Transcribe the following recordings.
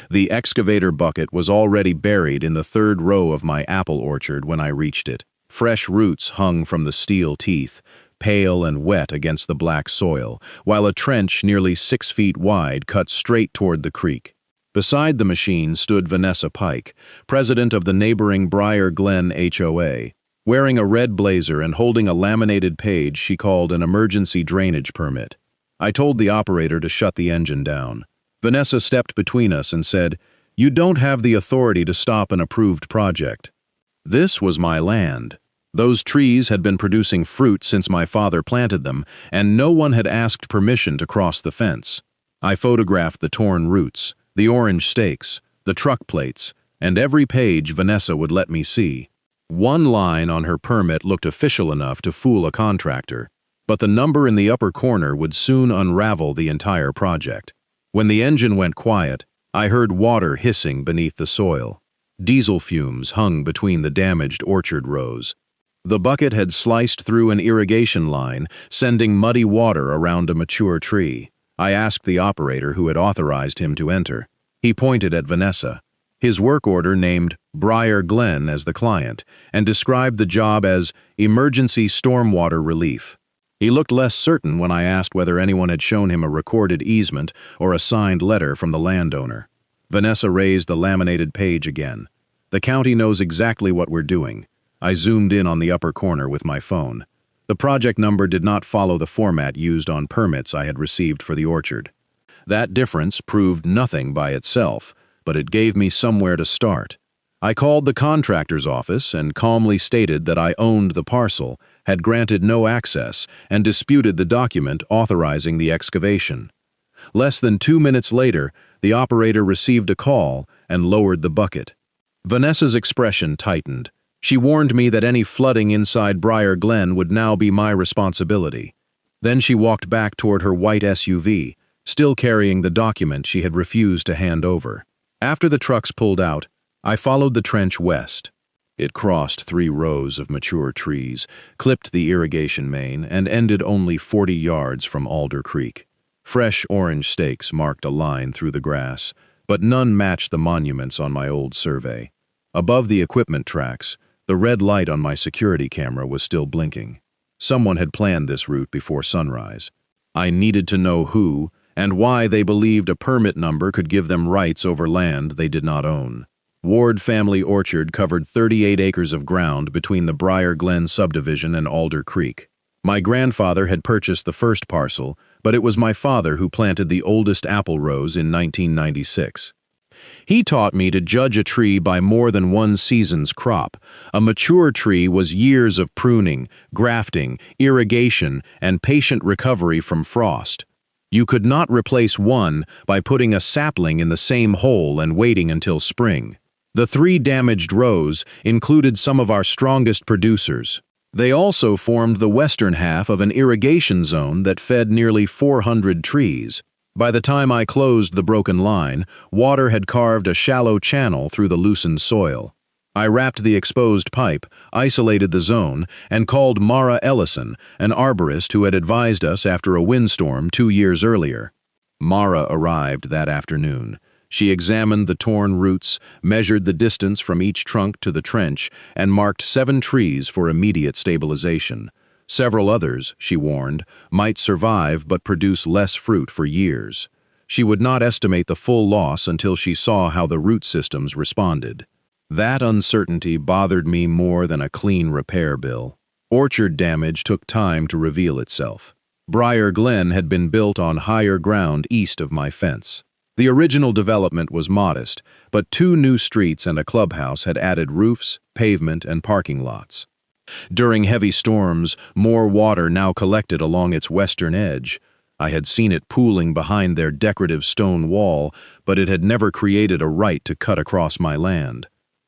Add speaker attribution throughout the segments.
Speaker 1: The excavator bucket was already buried in the third row of my apple orchard when I reached it. Fresh roots hung from the steel teeth, pale and wet against the black soil, while a trench nearly 6 feet wide cut straight toward the creek. Beside the machine stood Vanessa Pike, president of the neighboring Briar Glen HOA. Wearing a red blazer and holding a laminated page she called an emergency drainage permit. I told the operator to shut the engine down. Vanessa stepped between us and said, "You don't have the authority to stop an approved project." This was my land. Those trees had been producing fruit since my father planted them, and no one had asked permission to cross the fence. I photographed the torn roots, the orange stakes, the truck plates, and every page Vanessa would let me see. One line on her permit looked official enough to fool a contractor, but the number in the upper corner would soon unravel the entire project. When the engine went quiet, I heard water hissing beneath the soil. Diesel fumes hung between the damaged orchard rows. The bucket had sliced through an irrigation line, sending muddy water around a mature tree. I asked the operator who had authorized him to enter. He pointed at Vanessa. His work order named Briar Glen as the client and described the job as emergency stormwater relief. He looked less certain when I asked whether anyone had shown him a recorded easement or a signed letter from the landowner. Vanessa raised the laminated page again. "The county knows exactly what we're doing." I zoomed in on the upper corner with my phone. The project number did not follow the format used on permits I had received for the orchard. That difference proved nothing by itself, but it gave me somewhere to start. I called the contractor's office and calmly stated that I owned the parcel, had granted no access, and disputed the document authorizing the excavation. Less than 2 minutes later, the operator received a call and lowered the bucket. Vanessa's expression tightened. She warned me that any flooding inside Briar Glen would now be my responsibility. Then she walked back toward her white SUV, still carrying the document she had refused to hand over. After the trucks pulled out, I followed the trench west. It crossed 3 rows of mature trees, clipped the irrigation main, and ended only 40 yards from Alder Creek. Fresh orange stakes marked a line through the grass, but none matched the monuments on my old survey. Above the equipment tracks, the red light on my security camera was still blinking. Someone had planned this route before sunrise. I needed to know who and why they believed a permit number could give them rights over land they did not own. Ward Family Orchard covered 38 acres of ground between the Briar Glen subdivision and Alder Creek. My grandfather had purchased the first parcel, but it was my father who planted the oldest apple rows in 1996. He taught me to judge a tree by more than one season's crop. A mature tree was years of pruning, grafting, irrigation, and patient recovery from frost. You could not replace one by putting a sapling in the same hole and waiting until spring. The 3 damaged rows included some of our strongest producers. They also formed the western half of an irrigation zone that fed nearly 400 trees. By the time I closed the broken line, water had carved a shallow channel through the loosened soil. I wrapped the exposed pipe, isolated the zone, and called Mara Ellison, an arborist who had advised us after a windstorm 2 years earlier. Mara arrived that afternoon. She examined the torn roots, measured the distance from each trunk to the trench, and marked 7 trees for immediate stabilization. Several others, she warned, might survive but produce less fruit for years. She would not estimate the full loss until she saw how the root systems responded. That uncertainty bothered me more than a clean repair bill. Orchard damage took time to reveal itself. Briar Glen had been built on higher ground east of my fence. The original development was modest, but 2 new streets and a clubhouse had added roofs, pavement, and parking lots. During heavy storms, more water now collected along its western edge. I had seen it pooling behind their decorative stone wall, but it had never created a right to cut across my land.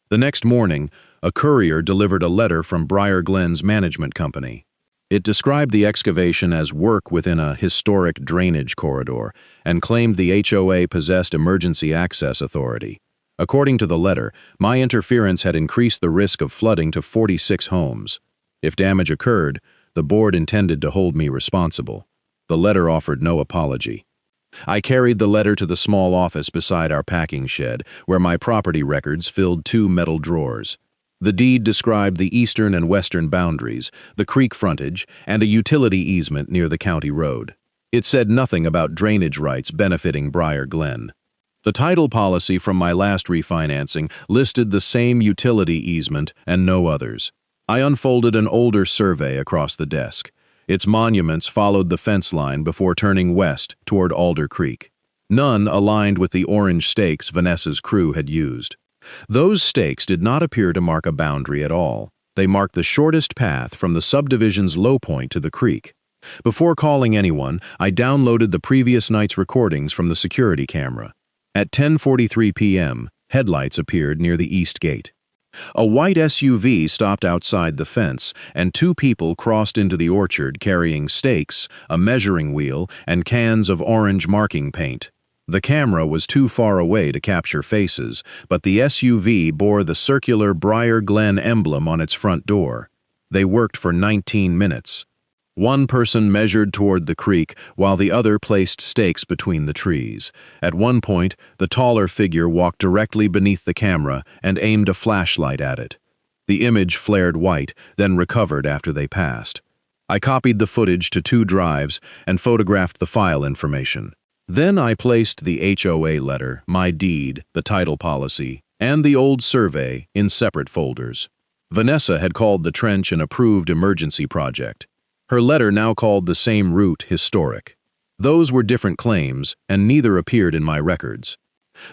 Speaker 1: The next morning, a courier delivered a letter from Briar Glen's management company. It described the excavation as work within a historic drainage corridor and claimed the HOA possessed emergency access authority. According to the letter, my interference had increased the risk of flooding to 46 homes. If damage occurred, the board intended to hold me responsible. The letter offered no apology. I carried the letter to the small office beside our packing shed, where my property records filled two metal drawers. The deed described the eastern and western boundaries, the creek frontage, and a utility easement near the county road. It said nothing about drainage rights benefiting Briar Glen. The title policy from my last refinancing listed the same utility easement and no others. I unfolded an older survey across the desk. Its monuments followed the fence line before turning west toward Alder Creek. None aligned with the orange stakes Vanessa's crew had used. Those stakes did not appear to mark a boundary at all. They marked the shortest path from the subdivision's low point to the creek. Before calling anyone, I downloaded the previous night's recordings from the security camera. At 10:43 p.m., headlights appeared near the east gate. A white SUV stopped outside the fence, and two people crossed into the orchard carrying stakes, a measuring wheel, and cans of orange marking paint. The camera was too far away to capture faces, but the SUV bore the circular Briar Glen emblem on its front door. They worked for 19 minutes. One person measured toward the creek, while the other placed stakes between the trees. At one point, the taller figure walked directly beneath the camera and aimed a flashlight at it. The image flared white, then recovered after they passed. I copied the footage to 2 drives and photographed the file information. Then I placed the HOA letter, my deed, the title policy, and the old survey in separate folders. Vanessa had called the trench an approved emergency project. Her letter now called the same route historic. Those were different claims, and neither appeared in my records.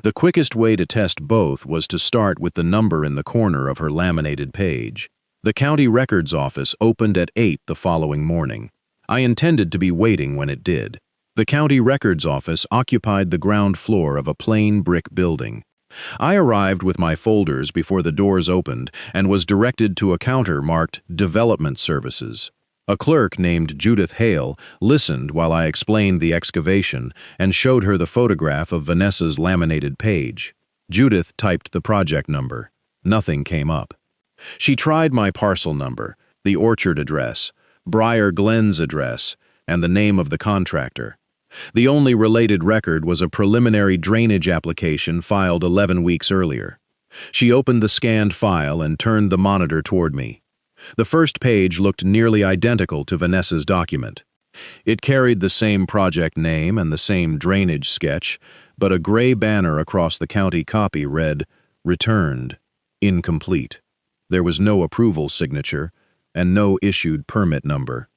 Speaker 1: The quickest way to test both was to start with the number in the corner of her laminated page. The county records office opened at 8 the following morning. I intended to be waiting when it did. The county records office occupied the ground floor of a plain brick building. I arrived with my folders before the doors opened and was directed to a counter marked Development Services. A clerk named Judith Hale listened while I explained the excavation and showed her the photograph of Vanessa's laminated page. Judith typed the project number. Nothing came up. She tried my parcel number, the orchard address, Briar Glen's address, and the name of the contractor. The only related record was a preliminary drainage application filed 11 weeks earlier. She opened the scanned file and turned the monitor toward me. The first page looked nearly identical to Vanessa's document. It carried the same project name and the same drainage sketch, but a gray banner across the county copy read, "Returned, incomplete." There was no approval signature and no issued permit number.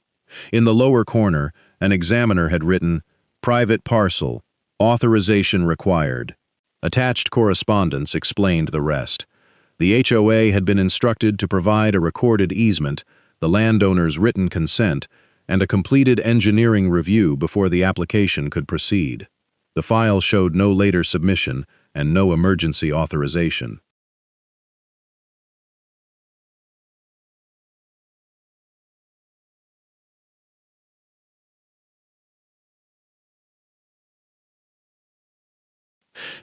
Speaker 1: In the lower corner, an examiner had written, "Private parcel, authorization required." Attached correspondence explained the rest. The HOA had been instructed to provide a recorded easement, the landowner's written consent, and a completed engineering review before the application could proceed. The file showed no later submission and no emergency authorization.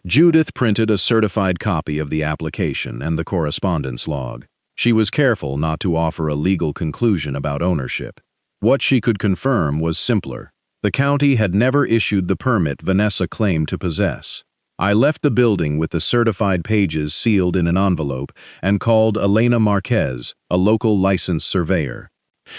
Speaker 1: Judith printed a certified copy of the application and the correspondence log. She was careful not to offer a legal conclusion about ownership. What she could confirm was simpler. The county had never issued the permit Vanessa claimed to possess. I left the building with the certified pages sealed in an envelope and called Elena Marquez, a local licensed surveyor.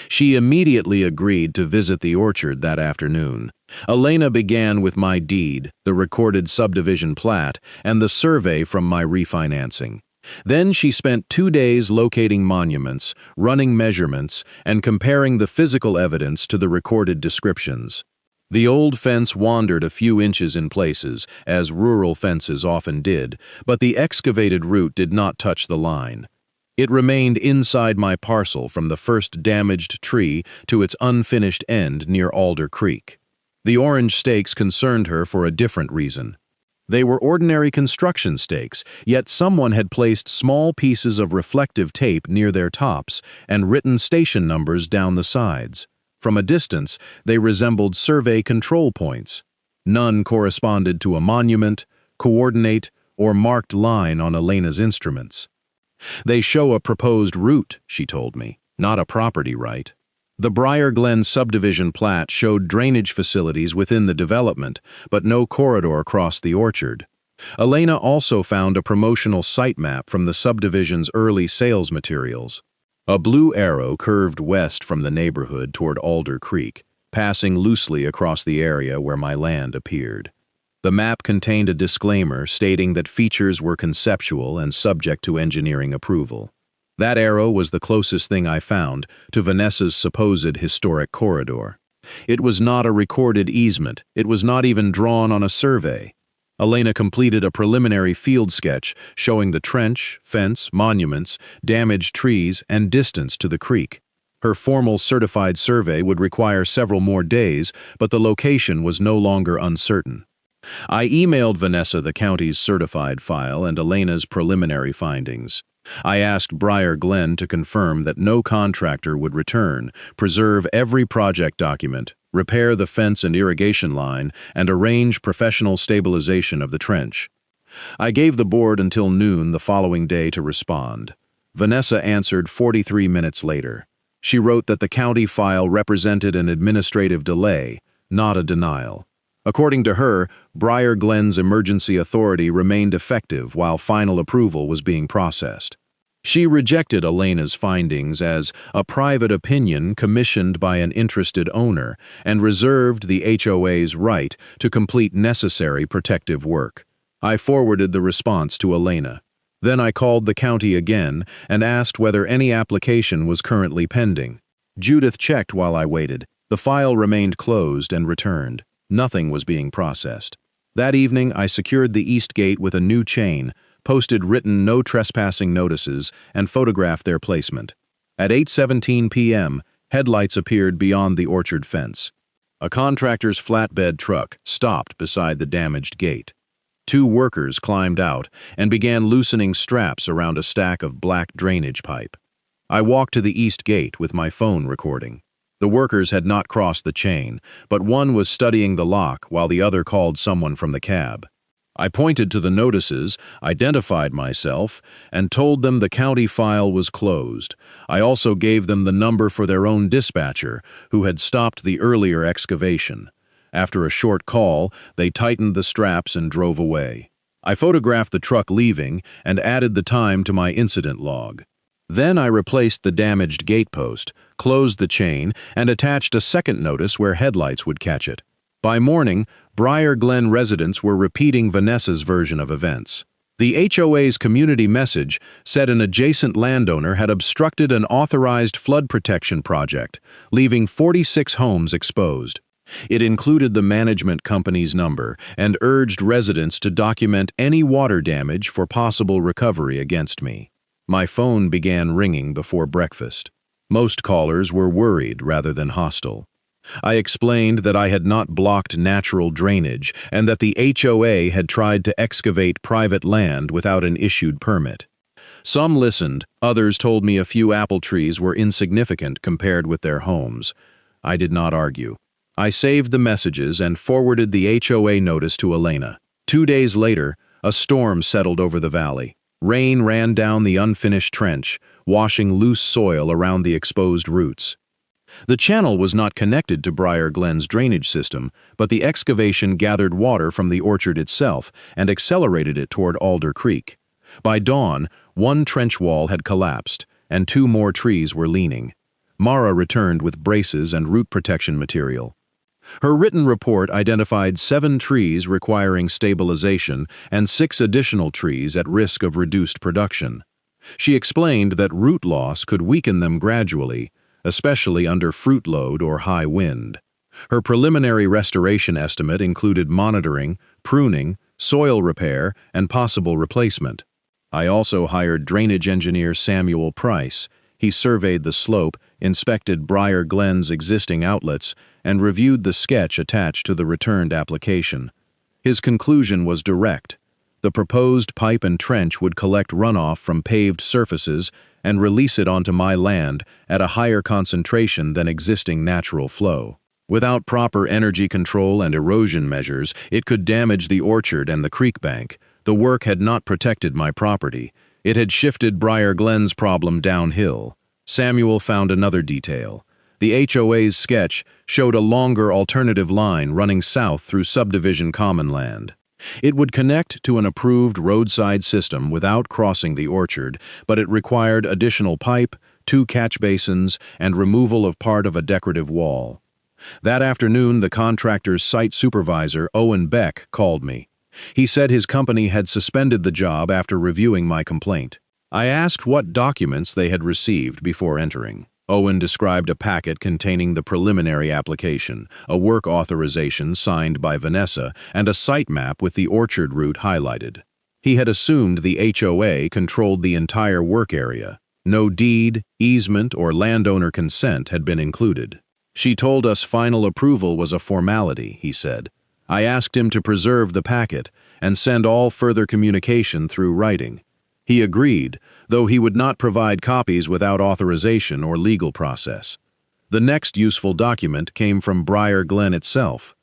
Speaker 1: She immediately agreed to visit the orchard that afternoon. Elena began with my deed, the recorded subdivision plat, and the survey from my refinancing. Then she spent 2 days locating monuments, running measurements, and comparing the physical evidence to the recorded descriptions. The old fence wandered a few inches in places, as rural fences often did, but the excavated root did not touch the line. It remained inside my parcel from the first damaged tree to its unfinished end near Alder Creek. The orange stakes concerned her for a different reason. They were ordinary construction stakes, yet someone had placed small pieces of reflective tape near their tops and written station numbers down the sides. From a distance, they resembled survey control points. None corresponded to a monument, coordinate, or marked line on Elena's instruments. "They show a proposed route," she told me, "not a property right." The Briar Glen subdivision plat showed drainage facilities within the development, but no corridor across the orchard. Elena also found a promotional site map from the subdivision's early sales materials. A blue arrow curved west from the neighborhood toward Alder Creek, passing loosely across the area where my land appeared. The map contained a disclaimer stating that features were conceptual and subject to engineering approval. That arrow was the closest thing I found to Vanessa's supposed historic corridor. It was not a recorded easement. It was not even drawn on a survey. Elena completed a preliminary field sketch showing the trench, fence, monuments, damaged trees, and distance to the creek. Her formal certified survey would require several more days, but the location was no longer uncertain. I emailed Vanessa the county's certified file and Elena's preliminary findings. I asked Briar Glen to confirm that no contractor would return, preserve every project document, repair the fence and irrigation line, and arrange professional stabilization of the trench. I gave the board until noon the following day to respond. Vanessa answered 43 minutes later. She wrote that the county file represented an administrative delay, not a denial. According to her, Briar Glen's emergency authority remained effective while final approval was being processed. She rejected Elena's findings as a private opinion commissioned by an interested owner and reserved the HOA's right to complete necessary protective work. I forwarded the response to Elena. Then I called the county again and asked whether any application was currently pending. Judith checked while I waited. The file remained closed and returned. Nothing was being processed. That evening, I secured the east gate with a new chain, posted written no trespassing notices, and photographed their placement. At 8:17 p.m., headlights appeared beyond the orchard fence. A contractor's flatbed truck stopped beside the damaged gate. 2 workers climbed out and began loosening straps around a stack of black drainage pipe. I walked to the east gate with my phone recording. The workers had not crossed the chain, but one was studying the lock while the other called someone from the cab. I pointed to the notices, identified myself, and told them the county file was closed. I also gave them the number for their own dispatcher, who had stopped the earlier excavation. After a short call, they tightened the straps and drove away. I photographed the truck leaving and added the time to my incident log. Then I replaced the damaged gatepost, closed the chain, and attached a second notice where headlights would catch it. By morning, Briar Glen residents were repeating Vanessa's version of events. The HOA's community message said an adjacent landowner had obstructed an authorized flood protection project, leaving 46 homes exposed. It included the management company's number and urged residents to document any water damage for possible recovery against me. My phone began ringing before breakfast. Most callers were worried rather than hostile. I explained that I had not blocked natural drainage and that the HOA had tried to excavate private land without an issued permit. Some listened, others told me a few apple trees were insignificant compared with their homes. I did not argue. I saved the messages and forwarded the HOA notice to Elena. 2 days later, a storm settled over the valley. Rain ran down the unfinished trench, washing loose soil around the exposed roots. The channel was not connected to Briar Glen's drainage system, but the excavation gathered water from the orchard itself and accelerated it toward Alder Creek. By dawn, 1 trench wall had collapsed, and 2 more trees were leaning. Mara returned with braces and root protection material. Her written report identified 7 trees requiring stabilization and 6 additional trees at risk of reduced production. She explained that root loss could weaken them gradually, especially under fruit load or high wind. Her preliminary restoration estimate included monitoring, pruning, soil repair, and possible replacement. I also hired drainage engineer Samuel Price. He surveyed the slope, inspected Briar Glen's existing outlets, and reviewed the sketch attached to the returned application. His conclusion was direct. The proposed pipe and trench would collect runoff from paved surfaces and release it onto my land at a higher concentration than existing natural flow. Without proper energy control and erosion measures, it could damage the orchard and the creek bank. The work had not protected my property. It had shifted Briar Glen's problem downhill. Samuel found another detail. The HOA's sketch showed a longer alternative line running south through subdivision common land. It would connect to an approved roadside system without crossing the orchard, but it required additional pipe, 2 catch basins, and removal of part of a decorative wall. That afternoon, the contractor's site supervisor, Owen Beck, called me. He said his company had suspended the job after reviewing my complaint. I asked what documents they had received before entering. Owen described a packet containing the preliminary application, a work authorization signed by Vanessa, and a site map with the orchard route highlighted. He had assumed the HOA controlled the entire work area. No deed, easement, or landowner consent had been included. She told us final approval was a formality, he said. I asked him to preserve the packet and send all further communication through writing. He agreed, though he would not provide copies without authorization or legal process. The next useful document came from Briar Glen itself.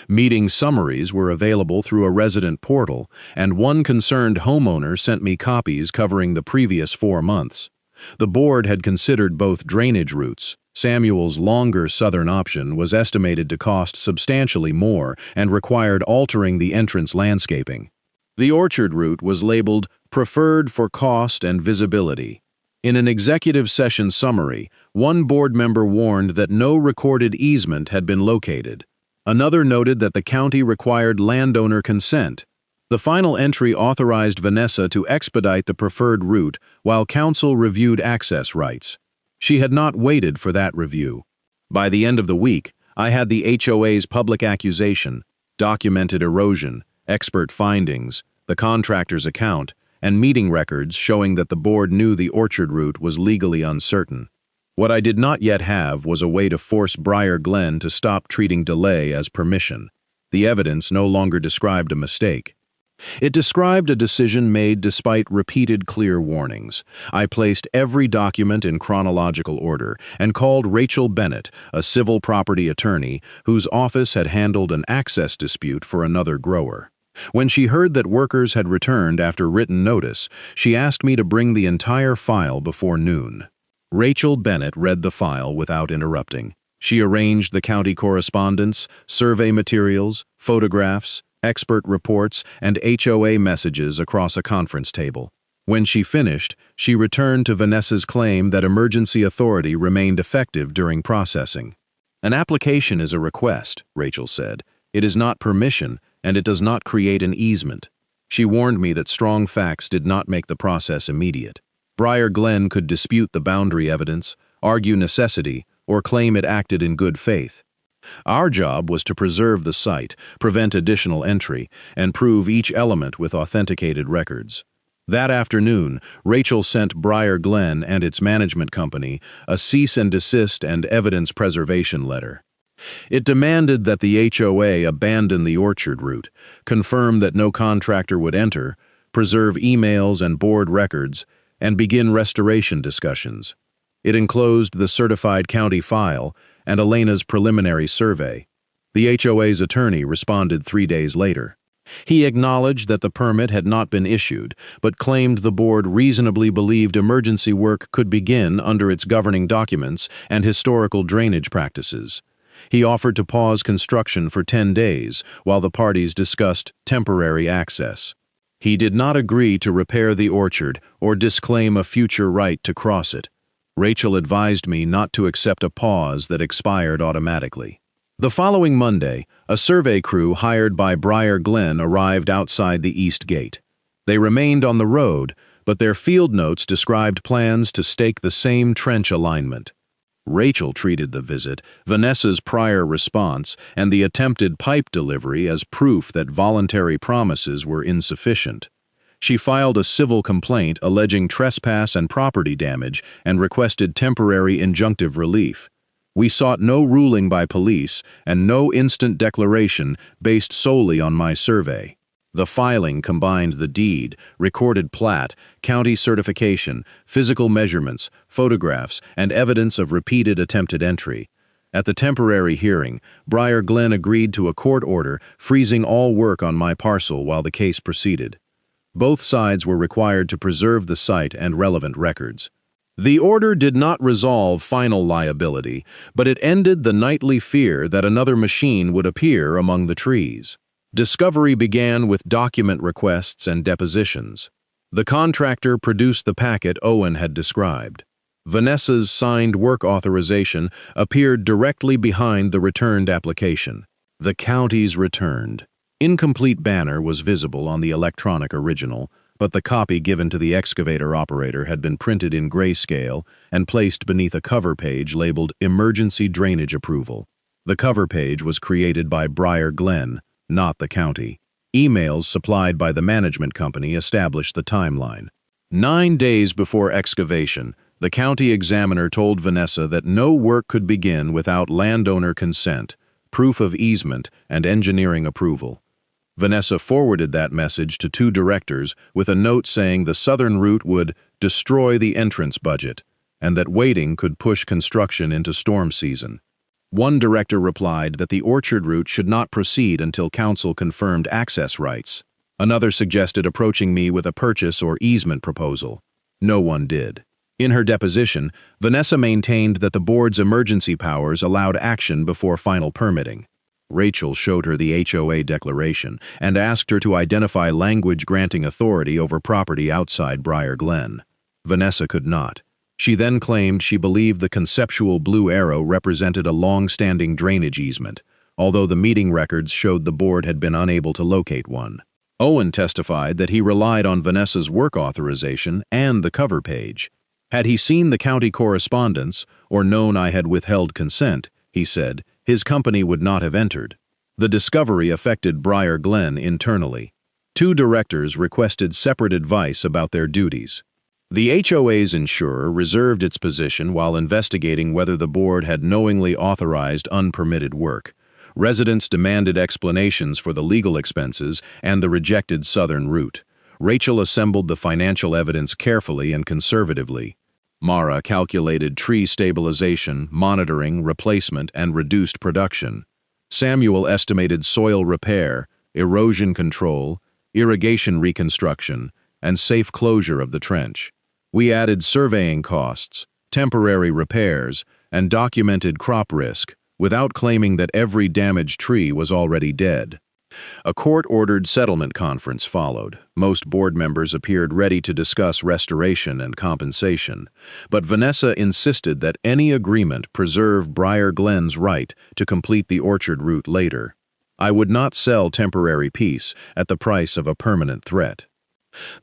Speaker 1: Meeting summaries were available through a resident portal, and one concerned homeowner sent me copies covering the previous 4 months. The board had considered both drainage routes. Samuel's longer southern option was estimated to cost substantially more and required altering the entrance landscaping. The orchard route was labeled preferred for cost and visibility. In an executive session summary, one board member warned that no recorded easement had been located. Another noted that the county required landowner consent. The final entry authorized Vanessa to expedite the preferred route while council reviewed access rights. She had not waited for that review. By the end of the week, I had the HOA's public accusation, documented erosion, expert findings, the contractor's account, and meeting records showing that the board knew the orchard route was legally uncertain. What I did not yet have was a way to force Briar Glen to stop treating delay as permission. The evidence no longer described a mistake. It described a decision made despite repeated clear warnings. I placed every document in chronological order and called Rachel Bennett, a civil property attorney whose office had handled an access dispute for another grower. When she heard that workers had returned after written notice, she asked me to bring the entire file before noon. Rachel Bennett read the file without interrupting. She arranged the county correspondence, survey materials, photographs, expert reports, and HOA messages across a conference table. When she finished, she returned to Vanessa's claim that emergency authority remained effective during processing. An application is a request, Rachel said. It is not permission, and it does not create an easement. She warned me that strong facts did not make the process immediate. Briar Glen could dispute the boundary evidence, argue necessity, or claim it acted in good faith. Our job was to preserve the site, prevent additional entry, and prove each element with authenticated records. That afternoon, Rachel sent Briar Glen and its management company a cease and desist and evidence preservation letter. It demanded that the HOA abandon the orchard route, confirm that no contractor would enter, preserve emails and board records, and begin restoration discussions. It enclosed the certified county file and Elena's preliminary survey. The HOA's attorney responded 3 days later. He acknowledged that the permit had not been issued, but claimed the board reasonably believed emergency work could begin under its governing documents and historical drainage practices. He offered to pause construction for 10 days while the parties discussed temporary access. He did not agree to repair the orchard or disclaim a future right to cross it. Rachel advised me not to accept a pause that expired automatically. The following Monday, a survey crew hired by Briar Glen arrived outside the east gate. They remained on the road, but their field notes described plans to stake the same trench alignment. Rachel treated the visit, Vanessa's prior response, and the attempted pipe delivery as proof that voluntary promises were insufficient. She filed a civil complaint alleging trespass and property damage and requested temporary injunctive relief. We sought no ruling by police and no instant declaration based solely on my survey. The filing combined the deed, recorded plat, county certification, physical measurements, photographs, and evidence of repeated attempted entry. At the temporary hearing, Briar Glen agreed to a court order freezing all work on my parcel while the case proceeded. Both sides were required to preserve the site and relevant records. The order did not resolve final liability, but it ended the nightly fear that another machine would appear among the trees. Discovery began with document requests and depositions. The contractor produced the packet Owen had described. Vanessa's signed work authorization appeared directly behind the returned application. The county's returned. Incomplete banner was visible on the electronic original, but the copy given to the excavator operator had been printed in grayscale and placed beneath a cover page labeled Emergency Drainage Approval. The cover page was created by Briar Glen, not the county. Emails supplied by the management company established the timeline. 9 days before excavation, the county examiner told Vanessa that no work could begin without landowner consent, proof of easement, and engineering approval. Vanessa forwarded that message to 2 directors with a note saying the southern route would destroy the entrance budget and that waiting could push construction into storm season. One director replied that the orchard route should not proceed until council confirmed access rights. Another suggested approaching me with a purchase or easement proposal. No one did. In her deposition, Vanessa maintained that the board's emergency powers allowed action before final permitting. Rachel showed her the HOA declaration and asked her to identify language granting authority over property outside Briar Glen. Vanessa could not. She then claimed she believed the conceptual blue arrow represented a long-standing drainage easement, although the meeting records showed the board had been unable to locate one. Owen testified that he relied on Vanessa's work authorization and the cover page. Had he seen the county correspondence or known I had withheld consent, he said, his company would not have entered. The discovery affected Briar Glen internally. 2 directors requested separate advice about their duties. The HOA's insurer reserved its position while investigating whether the board had knowingly authorized unpermitted work. Residents demanded explanations for the legal expenses and the rejected southern route. Rachel assembled the financial evidence carefully and conservatively. Mara calculated tree stabilization, monitoring, replacement, and reduced production. Samuel estimated soil repair, erosion control, irrigation reconstruction, and safe closure of the trench. We added surveying costs, temporary repairs, and documented crop risk, without claiming that every damaged tree was already dead. A court-ordered settlement conference followed. Most board members appeared ready to discuss restoration and compensation, but Vanessa insisted that any agreement preserve Briar Glen's right to complete the orchard route later. I would not sell temporary peace at the price of a permanent threat.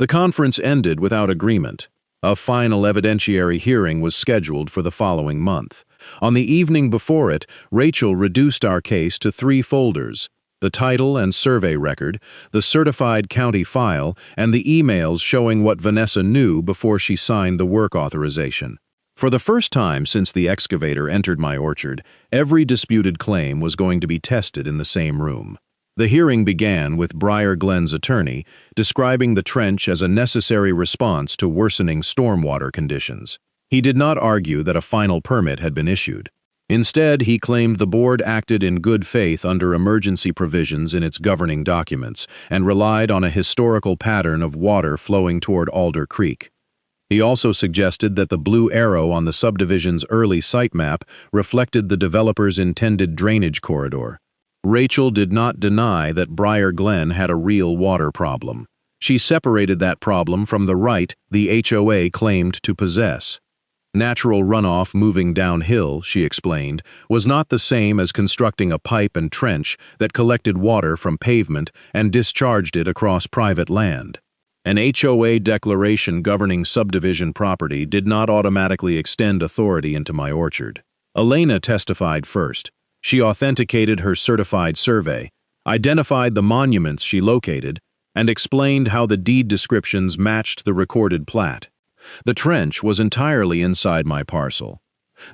Speaker 1: The conference ended without agreement. A final evidentiary hearing was scheduled for the following month. On the evening before it, Rachel reduced our case to 3 folders: the title and survey record, the certified county file, and the emails showing what Vanessa knew before she signed the work authorization. For the first time since the excavator entered my orchard, every disputed claim was going to be tested in the same room. The hearing began with Briar Glen's attorney describing the trench as a necessary response to worsening stormwater conditions. He did not argue that a final permit had been issued. Instead, he claimed the board acted in good faith under emergency provisions in its governing documents and relied on a historical pattern of water flowing toward Alder Creek. He also suggested that the blue arrow on the subdivision's early site map reflected the developer's intended drainage corridor. Rachel did not deny that Briar Glen had a real water problem. She separated that problem from the right the HOA claimed to possess. Natural runoff moving downhill, she explained, was not the same as constructing a pipe and trench that collected water from pavement and discharged it across private land. An HOA declaration governing subdivision property did not automatically extend authority into my orchard. Elena testified first. She authenticated her certified survey, identified the monuments she located, and explained how the deed descriptions matched the recorded plat. The trench was entirely inside my parcel.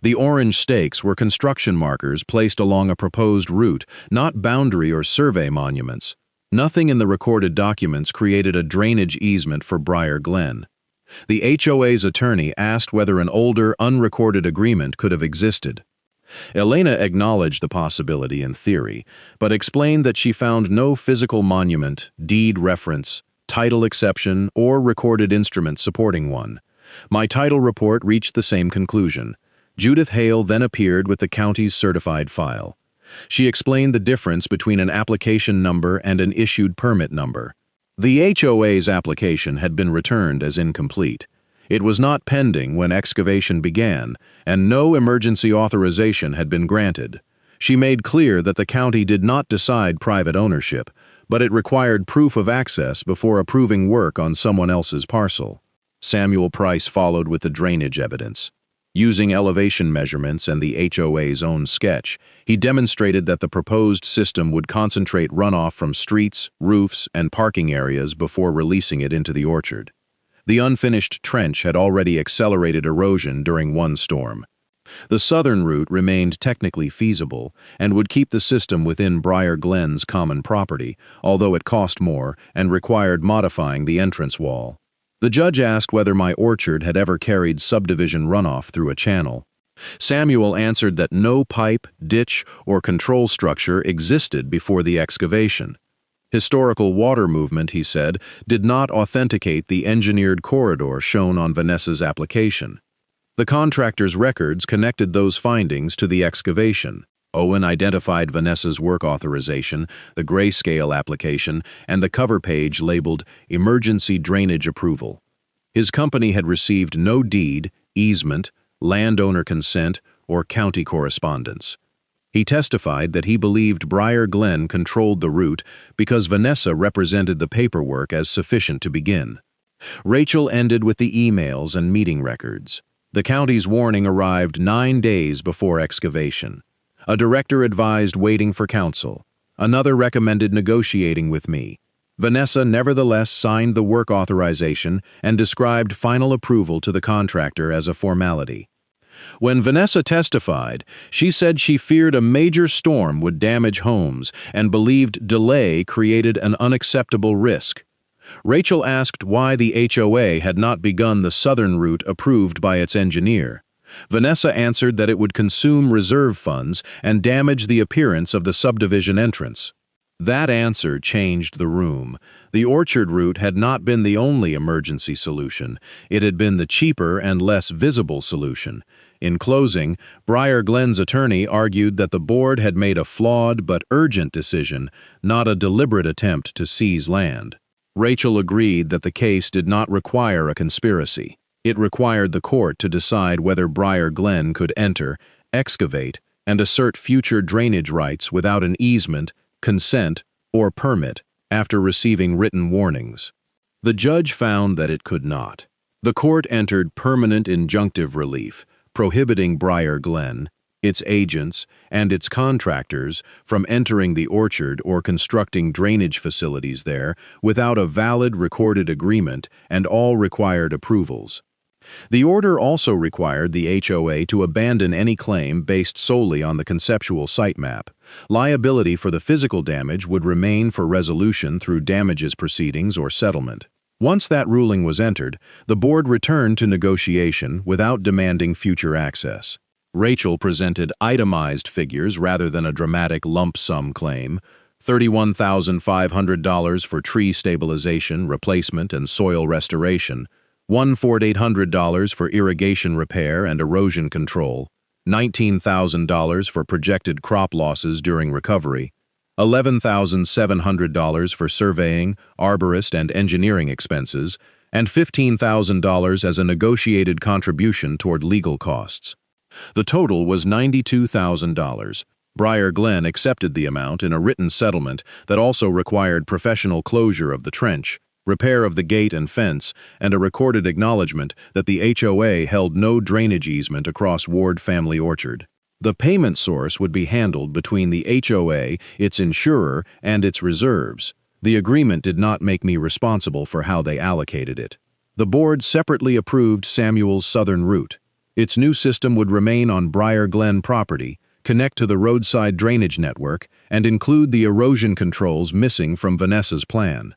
Speaker 1: The orange stakes were construction markers placed along a proposed route, not boundary or survey monuments. Nothing in the recorded documents created a drainage easement for Briar Glen. The HOA's attorney asked whether an older, unrecorded agreement could have existed. Elena acknowledged the possibility in theory, but explained that she found no physical monument, deed reference, title exception, or recorded instrument supporting one. My title report reached the same conclusion. Judith Hale then appeared with the county's certified file. She explained the difference between an application number and an issued permit number. The HOA's application had been returned as incomplete. It was not pending when excavation began, and no emergency authorization had been granted. She made clear that the county did not decide private ownership, but it required proof of access before approving work on someone else's parcel. Samuel Price followed with the drainage evidence. Using elevation measurements and the HOA's own sketch, he demonstrated that the proposed system would concentrate runoff from streets, roofs, and parking areas before releasing it into the orchard. The unfinished trench had already accelerated erosion during one storm. The southern route remained technically feasible and would keep the system within Briar Glen's common property, although it cost more and required modifying the entrance wall. The judge asked whether my orchard had ever carried subdivision runoff through a channel. Samuel answered that no pipe, ditch, or control structure existed before the excavation. Historical water movement, he said, did not authenticate the engineered corridor shown on Vanessa's application. The contractor's records connected those findings to the excavation. Owen identified Vanessa's work authorization, the grayscale application, and the cover page labeled Emergency Drainage Approval. His company had received no deed, easement, landowner consent, or county correspondence. He testified that he believed Briar Glen controlled the route because Vanessa represented the paperwork as sufficient to begin. Rachel ended with the emails and meeting records. The county's warning arrived 9 days before excavation. A director advised waiting for counsel. Another recommended negotiating with me. Vanessa nevertheless signed the work authorization and described final approval to the contractor as a formality. When Vanessa testified, she said she feared a major storm would damage homes and believed delay created an unacceptable risk. Rachel asked why the HOA had not begun the southern route approved by its engineer. Vanessa answered that it would consume reserve funds and damage the appearance of the subdivision entrance. That answer changed the room. The orchard route had not been the only emergency solution. It had been the cheaper and less visible solution. In closing, Briar Glen's attorney argued that the board had made a flawed but urgent decision, not a deliberate attempt to seize land. Rachel agreed that the case did not require a conspiracy. It required the court to decide whether Briar Glen could enter, excavate, and assert future drainage rights without an easement, consent, or permit after receiving written warnings. The judge found that it could not. The court entered permanent injunctive relief, prohibiting Briar Glen, its agents, and its contractors from entering the orchard or constructing drainage facilities there without a valid recorded agreement and all required approvals. The order also required the HOA to abandon any claim based solely on the conceptual site map. Liability for the physical damage would remain for resolution through damages proceedings or settlement. Once that ruling was entered, the board returned to negotiation without demanding future access. Rachel presented itemized figures rather than a dramatic lump sum claim: $31,500 for tree stabilization, replacement, and soil restoration, $1,800 for irrigation repair and erosion control, $19,000 for projected crop losses during recovery, $11,700 for surveying, arborist, and engineering expenses, and $15,000 as a negotiated contribution toward legal costs. The total was $92,000. Briar Glen accepted the amount in a written settlement that also required professional closure of the trench, repair of the gate and fence, and a recorded acknowledgement that the HOA held no drainage easement across Ward Family Orchard. The payment source would be handled between the HOA, its insurer, and its reserves. The agreement did not make me responsible for how they allocated it. The board separately approved Samuel's southern route. Its new system would remain on Briar Glen property, connect to the roadside drainage network, and include the erosion controls missing from Vanessa's plan.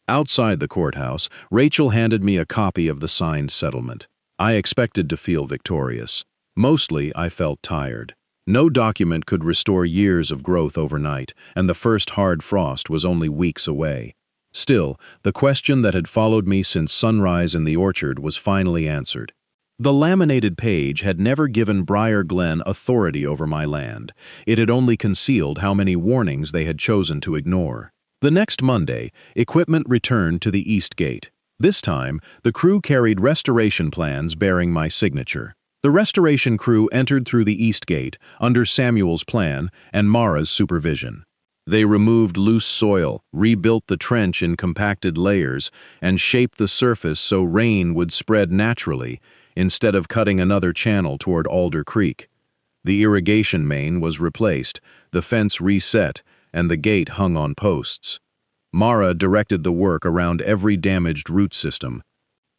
Speaker 1: Outside the courthouse, Rachel handed me a copy of the signed settlement. I expected to feel victorious. Mostly, I felt tired. No document could restore years of growth overnight, and the first hard frost was only weeks away. Still, the question that had followed me since sunrise in the orchard was finally answered. The laminated page had never given Briar Glen authority over my land. It had only concealed how many warnings they had chosen to ignore. The next Monday, equipment returned to the east gate. This time, the crew carried restoration plans bearing my signature. The restoration crew entered through the east gate, under Samuel's plan and Mara's supervision. They removed loose soil, rebuilt the trench in compacted layers, and shaped the surface so rain would spread naturally, instead of cutting another channel toward Alder Creek. The irrigation main was replaced, the fence reset, and the gate hung on posts. Mara directed the work around every damaged root system.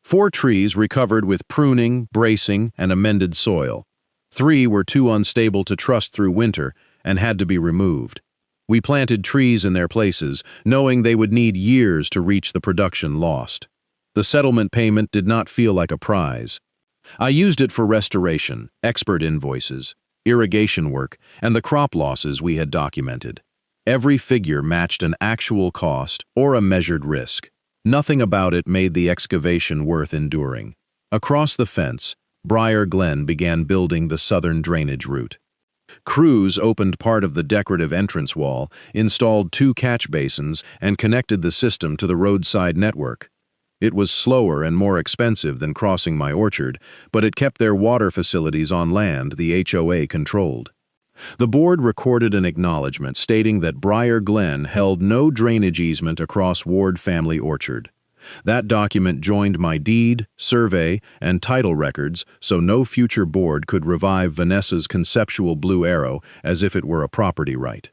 Speaker 1: 4 trees recovered with pruning, bracing, and amended soil. 3 were too unstable to trust through winter and had to be removed. We planted trees in their places, knowing they would need years to reach the production lost. The settlement payment did not feel like a prize. I used it for restoration, expert invoices, irrigation work, and the crop losses we had documented. Every figure matched an actual cost or a measured risk. Nothing about it made the excavation worth enduring. Across the fence, Briar Glen began building the southern drainage route. Crews opened part of the decorative entrance wall, installed 2 catch basins, and connected the system to the roadside network. It was slower and more expensive than crossing my orchard, but it kept their water facilities on land the HOA controlled. The board recorded an acknowledgement stating that Briar Glen held no drainage easement across Ward family orchard. That document joined my deed, survey, and title records, so no future board could revive Vanessa's conceptual blue arrow as if it were a property right.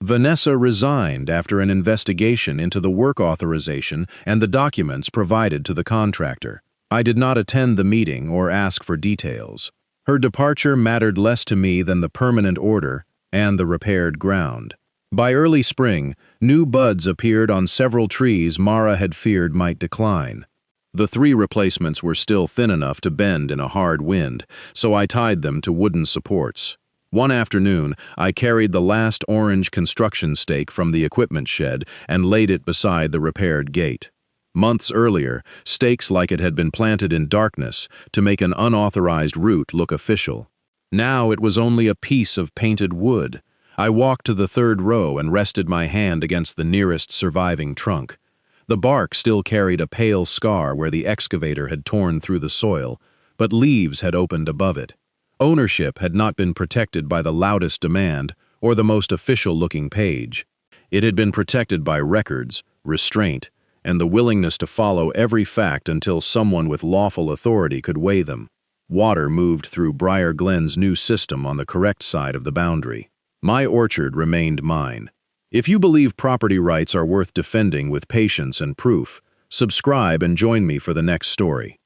Speaker 1: Vanessa resigned after an investigation into the work authorization and the documents provided to the contractor. I did not attend the meeting or ask for details. Her departure mattered less to me than the permanent order and the repaired ground. By early spring, new buds appeared on several trees Mara had feared might decline. The 3 replacements were still thin enough to bend in a hard wind, so I tied them to wooden supports. One afternoon, I carried the last orange construction stake from the equipment shed and laid it beside the repaired gate. Months earlier, stakes like it had been planted in darkness to make an unauthorized route look official. Now it was only a piece of painted wood. I walked to the 3rd row and rested my hand against the nearest surviving trunk. The bark still carried a pale scar where the excavator had torn through the soil, but leaves had opened above it. Ownership had not been protected by the loudest demand or the most official-looking page. It had been protected by records, restraint, and the willingness to follow every fact until someone with lawful authority could weigh them. Water moved through Briar Glen's new system on the correct side of the boundary. My orchard remained mine. If you believe property rights are worth defending with patience and proof, subscribe and join me for the next story.